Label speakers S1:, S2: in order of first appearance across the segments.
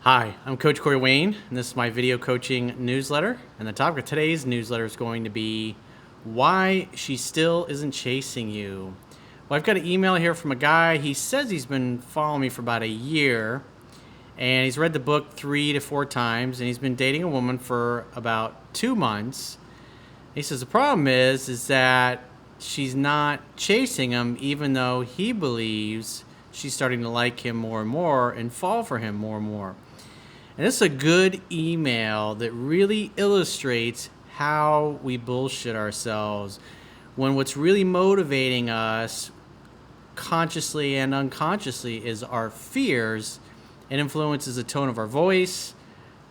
S1: Hi, I'm Coach Corey Wayne, and this is my video coaching newsletter. And the topic of today's newsletter is going to be why she still isn't chasing you. Well, I've got an email here from a guy. He says he's been following me for about a year, and he's read the book 3 to 4 times, and he's been dating a woman for about 2 months. He says the problem is that she's not chasing him, even though he believes she's starting to like him more and more and fall for him more and more. And this is a good email that really illustrates how we bullshit ourselves when what's really motivating us consciously and unconsciously is our fears. It influences the tone of our voice,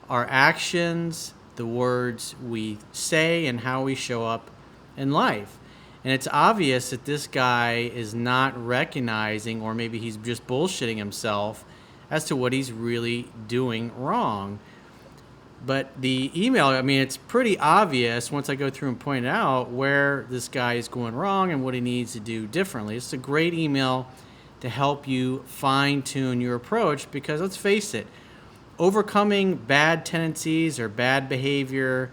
S1: our actions, the words we say, and how we show up in life. And it's obvious that this guy is not recognizing, or maybe he's just bullshitting himself as to what he's really doing wrong. But the email, it's pretty obvious once I go through and point out where this guy is going wrong and what he needs to do differently. It's a great email to help you fine-tune your approach because let's face it, overcoming bad tendencies or bad behavior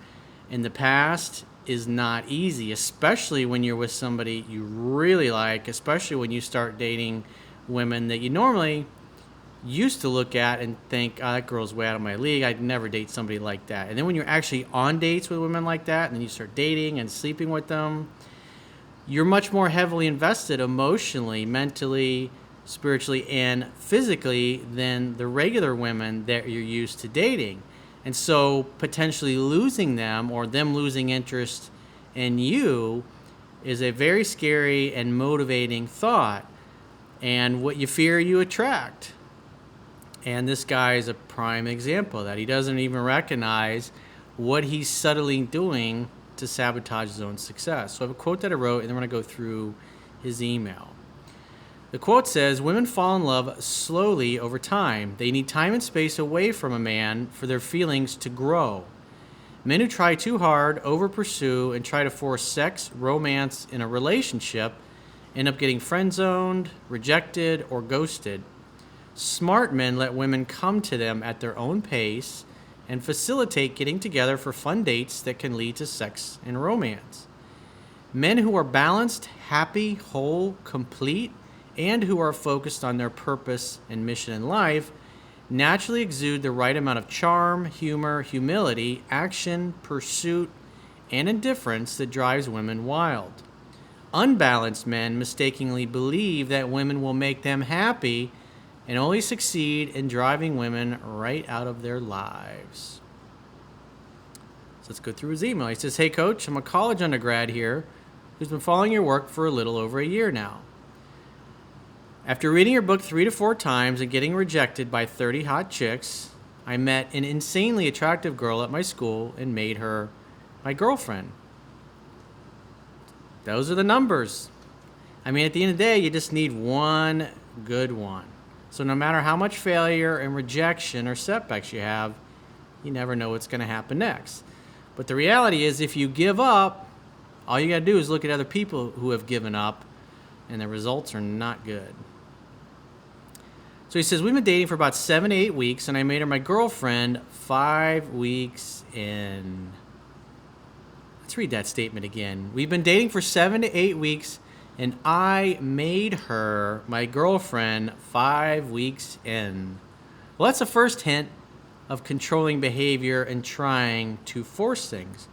S1: in the past is not easy, especially when you're with somebody you really like, especially when you start dating women that you normally used to look at and think, oh, that girl's way out of my league. I'd never date somebody like that. And then when you're actually on dates with women like that, and then you start dating and sleeping with them, you're much more heavily invested emotionally, mentally, spiritually, and physically than the regular women that you're used to dating. And so potentially losing them or them losing interest in you is a very scary and motivating thought. And what you fear, you attract. And this guy is a prime example of that. He doesn't even recognize what he's subtly doing to sabotage his own success. So I have a quote that I wrote, and then we're going to go through his email. The quote says, "Women fall in love slowly over time. They need time and space away from a man for their feelings to grow. Men who try too hard, over-pursue, and try to force sex, romance in a relationship end up getting friend-zoned, rejected, or ghosted. Smart men let women come to them at their own pace and facilitate getting together for fun dates that can lead to sex and romance. Men who are balanced, happy, whole, complete, and who are focused on their purpose and mission in life naturally exude the right amount of charm, humor, humility, action, pursuit, and indifference that drives women wild. Unbalanced men mistakenly believe that women will make them happy and only succeed in driving women right out of their lives." So let's go through his email. He says, "Hey coach, I'm a college undergrad here who's been following your work for a little over a year now. After reading your book 3 to 4 times and getting rejected by 30 hot chicks, I met an insanely attractive girl at my school and made her my girlfriend." Those are the numbers. At the end of the day, you just need one good one. So no matter how much failure and rejection or setbacks you have, you never know what's going to happen next. But the reality is if you give up, all you got to do is look at other people who have given up, and the results are not good. So he says, "We've been dating for about 7 to 8 weeks, and I made her my girlfriend 5 weeks in." Let's read that statement again. "We've been dating for 7 to 8 weeks, and I made her my girlfriend 5 weeks in." Well, that's the first hint of controlling behavior and trying to force things.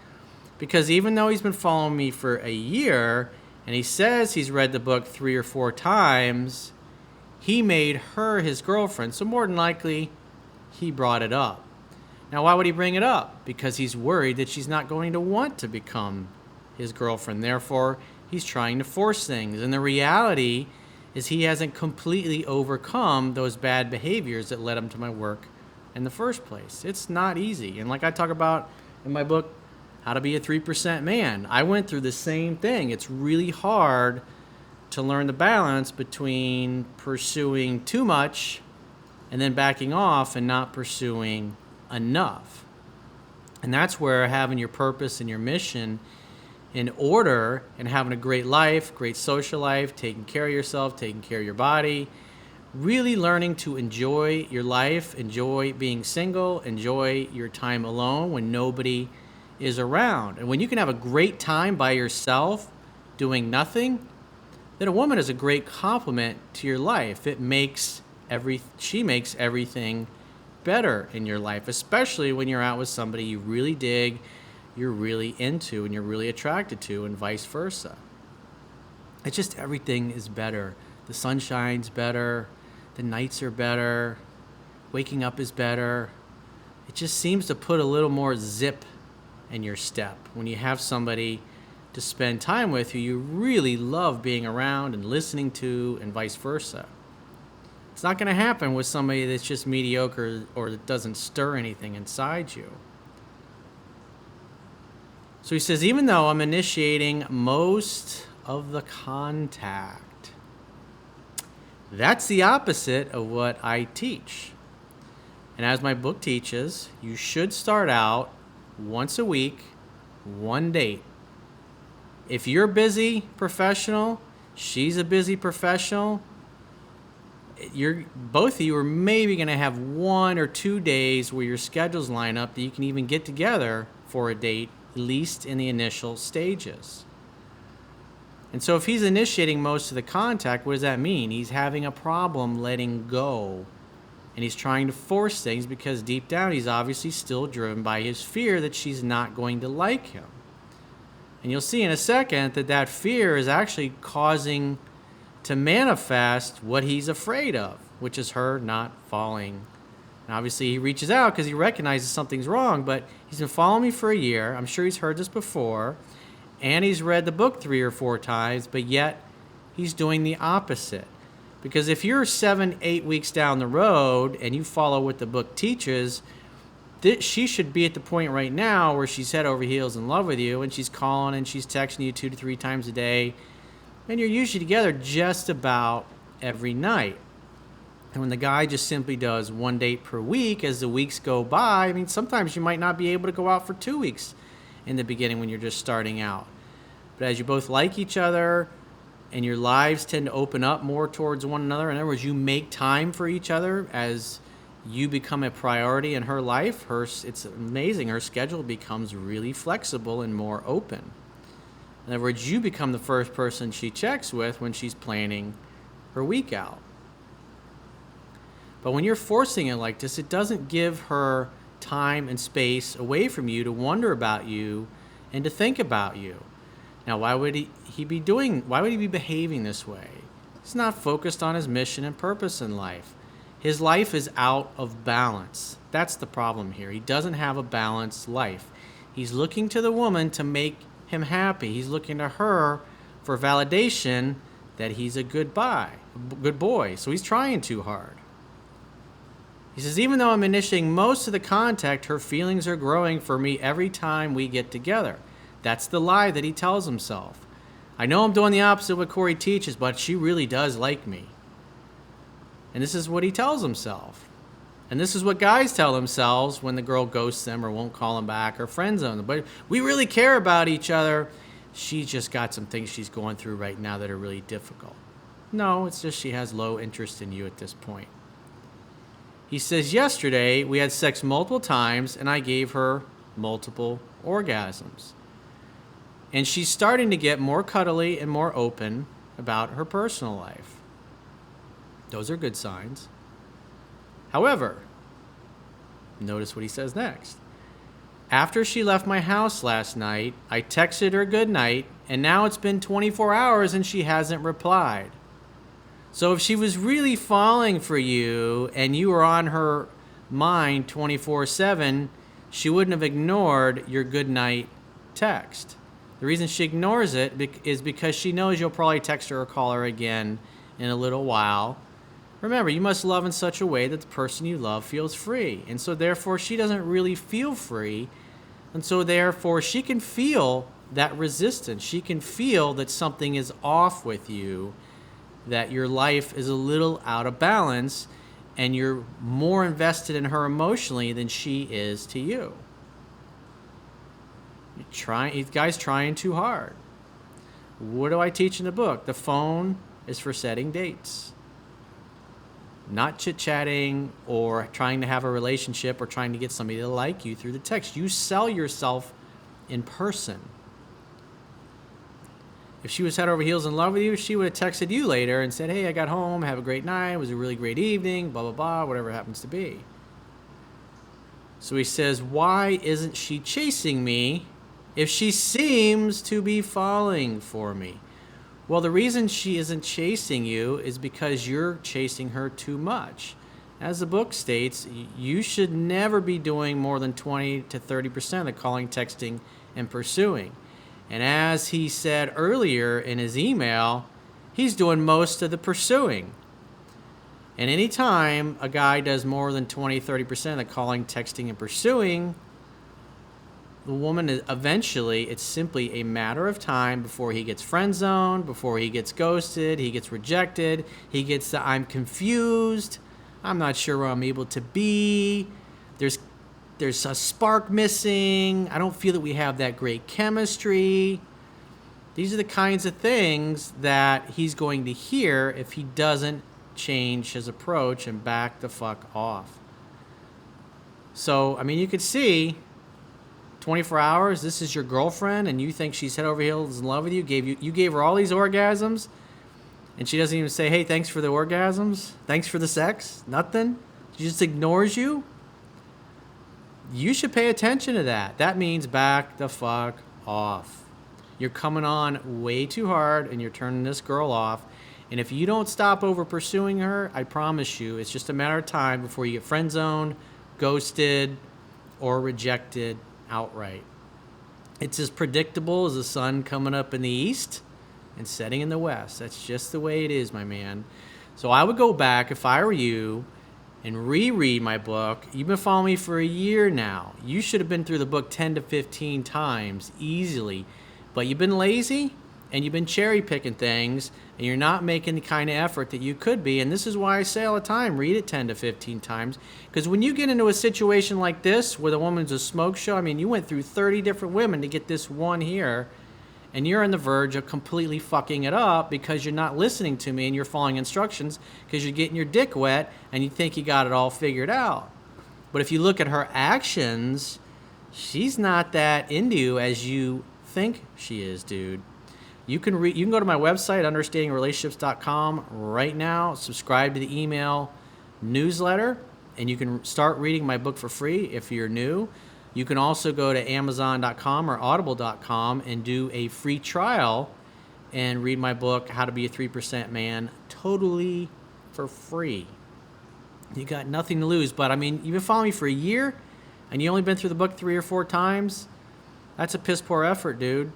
S1: Because even though he's been following me for a year, and he says he's read the book 3 or 4 times, he made her his girlfriend. So more than likely, he brought it up. Now, why would he bring it up? Because he's worried that she's not going to want to become his girlfriend. Therefore, he's trying to force things. And the reality is he hasn't completely overcome those bad behaviors that led him to my work in the first place. It's not easy. And like I talk about in my book, How to Be a 3% Man, I went through the same thing. It's really hard to learn the balance between pursuing too much and then backing off and not pursuing enough. And that's where having your purpose and your mission in order and having a great life, great social life, taking care of yourself, taking care of your body, really learning to enjoy your life, enjoy being single, enjoy your time alone when nobody is around. And when you can have a great time by yourself doing nothing, then a woman is a great complement to your life. She makes everything better in your life, especially when you're out with somebody you really dig, you're really into, and you're really attracted to, and vice versa. It's just everything is better. The sun shines better, the nights are better, waking up is better. It just seems to put a little more zip in your step when you have somebody to spend time with who you really love being around and listening to, and vice versa. It's not going to happen with somebody that's just mediocre or that doesn't stir anything inside you. So he says, even though I'm initiating most of the contact, that's the opposite of what I teach. And as my book teaches, you should start out once a week, one date. If you're a busy professional, she's a busy professional, both of you are maybe going to have 1 or 2 days where your schedules line up that you can even get together for a date, at least in the initial stages. And so if he's initiating most of the contact, what does that mean? He's having a problem letting go. And he's trying to force things because deep down he's obviously still driven by his fear that she's not going to like him. And you'll see in a second that fear is actually causing to manifest what he's afraid of, which is her not falling. And obviously he reaches out because he recognizes something's wrong, but he's been following me for a year. I'm sure he's heard this before. And he's read the book 3 or 4 times, but yet he's doing the opposite. Because if you're 7-8 weeks down the road and you follow what the book teaches, she should be at the point right now where she's head over heels in love with you, and she's calling and she's texting you 2 to 3 times a day, and you're usually together just about every night. And when the guy just simply does 1 date per week as the weeks go by, I mean, sometimes you might not be able to go out for 2 weeks in the beginning when you're just starting out. But as you both like each other and your lives tend to open up more towards one another, in other words, you make time for each other as you become a priority in her life, it's amazing. Her schedule becomes really flexible and more open. In other words, you become the first person she checks with when she's planning her week out. But when you're forcing it like this, it doesn't give her time and space away from you to wonder about you and to think about you. Now, why would he be behaving this way? He's not focused on his mission and purpose in life. His life is out of balance. That's the problem here. He doesn't have a balanced life. He's looking to the woman to make him happy. He's looking to her for validation that he's a good boy. So he's trying too hard. He says, even though I'm initiating most of the contact, her feelings are growing for me every time we get together. That's the lie that he tells himself. I know I'm doing the opposite of what Corey teaches, but she really does like me. And this is what he tells himself. And this is what guys tell themselves when the girl ghosts them or won't call them back or friend zone them. But we really care about each other. She's just got some things she's going through right now that are really difficult. No, it's just she has low interest in you at this point. He says, yesterday we had sex multiple times and I gave her multiple orgasms. And she's starting to get more cuddly and more open about her personal life. Those are good signs. However, notice what he says next. After she left my house last night, I texted her good night, and now it's been 24 hours and she hasn't replied. So if she was really falling for you and you were on her mind 24/7, she wouldn't have ignored your good night text. The reason she ignores it is because she knows you'll probably text her or call her again in a little while. Remember, you must love in such a way that the person you love feels free. And so therefore, she doesn't really feel free. And so therefore, she can feel that resistance. She can feel that something is off with you, that your life is a little out of balance, and you're more invested in her emotionally than she is to you. Guy's trying too hard. What do I teach in the book? The phone is for setting dates. not chit-chatting or trying to have a relationship or trying to get somebody to like you through the text. You sell yourself in person. If she was head over heels in love with you, she would have texted you later and said, hey, I got home, have a great night, it was a really great evening, blah, blah, blah, whatever it happens to be. So he says, why isn't she chasing me if she seems to be falling for me? Well, the reason she isn't chasing you is because you're chasing her too much. As the book states, you should never be doing more than 20 to 30% of calling, texting, and pursuing. And as he said earlier in his email, he's doing most of the pursuing. And anytime a guy does more than 20, 30% of the calling, texting, and pursuing, the woman is eventually, it's simply a matter of time before he gets friend zoned, before he gets ghosted, he gets rejected, he gets the I'm confused, I'm not sure where I'm able to be, there's a spark missing, I don't feel that we have that great chemistry. These are the kinds of things that he's going to hear if he doesn't change his approach and back the fuck off. So, I mean, you could see 24 hours, this is your girlfriend, and you think she's head over heels in love with you. You gave her all these orgasms, and she doesn't even say, hey, thanks for the orgasms, thanks for the sex, nothing. She just ignores you. You should pay attention to that. That means back the fuck off. You're coming on way too hard, and you're turning this girl off. And if you don't stop over pursuing her, I promise you, it's just a matter of time before you get friend zoned, ghosted, or rejected outright. It's as predictable as the sun coming up in the east and setting in the west. That's just the way it is, my man. So I would go back, if I were you, and reread my book. You've been following me for a year now. You should have been through the book 10 to 15 times easily. But you've been lazy, and you've been cherry picking things, and you're not making the kind of effort that you could be. And this is why I say all the time, read it 10 to 15 times. Because when you get into a situation like this, where the woman's a smoke show, I mean, you went through 30 different women to get this one here, and you're on the verge of completely fucking it up because you're not listening to me and you're following instructions because you're getting your dick wet and you think you got it all figured out. But if you look at her actions, she's not that into you as you think she is, dude. You can go to my website, understandingrelationships.com right now, subscribe to the email newsletter, and you can start reading my book for free if you're new. You can also go to Amazon.com or Audible.com and do a free trial and read my book, How to Be a 3% Man, totally for free. You got nothing to lose. But, I mean, you've been following me for a year, and you only been through the book 3 or 4 times. That's a piss poor effort, dude.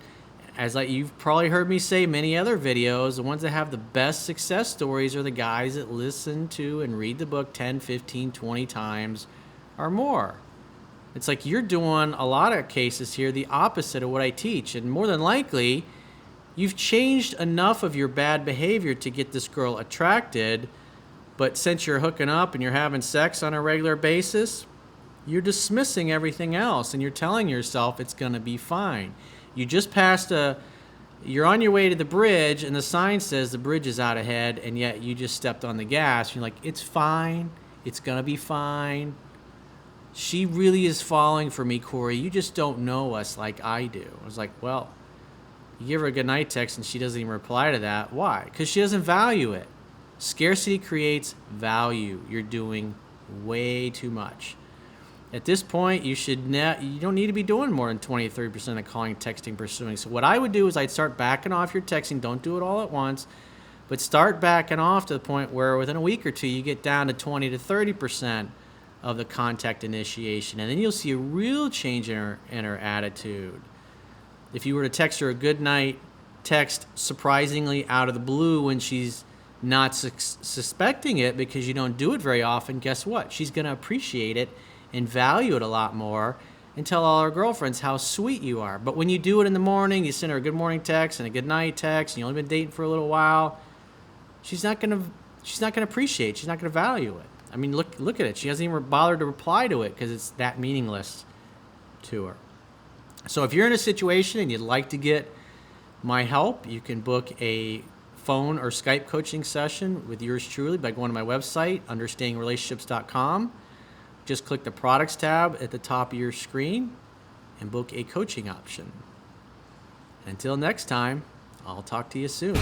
S1: As you've probably heard me say many other videos, the ones that have the best success stories are the guys that listen to and read the book 10, 15, 20 times or more. It's like you're doing a lot of cases here the opposite of what I teach. And more than likely, you've changed enough of your bad behavior to get this girl attracted. But since you're hooking up and you're having sex on a regular basis, you're dismissing everything else. And you're telling yourself it's going to be fine. You just you're on your way to the bridge and the sign says the bridge is out ahead. And yet you just stepped on the gas. You're like, it's fine. It's going to be fine. She really is falling for me, Corey. You just don't know us like I do. I was like, well, you give her a good night text and she doesn't even reply to that. Why? Because she doesn't value it. Scarcity creates value. You're doing way too much. At this point, you don't need to be doing more than 20 to 30% of calling, texting, pursuing. So what I would do is I'd start backing off your texting. Don't do it all at once, but start backing off to the point where within a week or two, you get down to 20 to 30% of the contact initiation, and then you'll see a real change in her attitude. If you were to text her a good night text surprisingly out of the blue when she's not suspecting it because you don't do it very often, guess what? She's going to appreciate it and value it a lot more and tell all her girlfriends how sweet you are. But when you do it in the morning, you send her a good morning text and a good night text, and you've only been dating for a little while, she's not going to appreciate it. She's not going to value it. I mean, look at it. She hasn't even bothered to reply to it because it's that meaningless to her. So if you're in a situation and you'd like to get my help, you can book a phone or Skype coaching session with yours truly by going to my website, understandingrelationships.com. Just click the products tab at the top of your screen and book a coaching option. Until next time, I'll talk to you soon.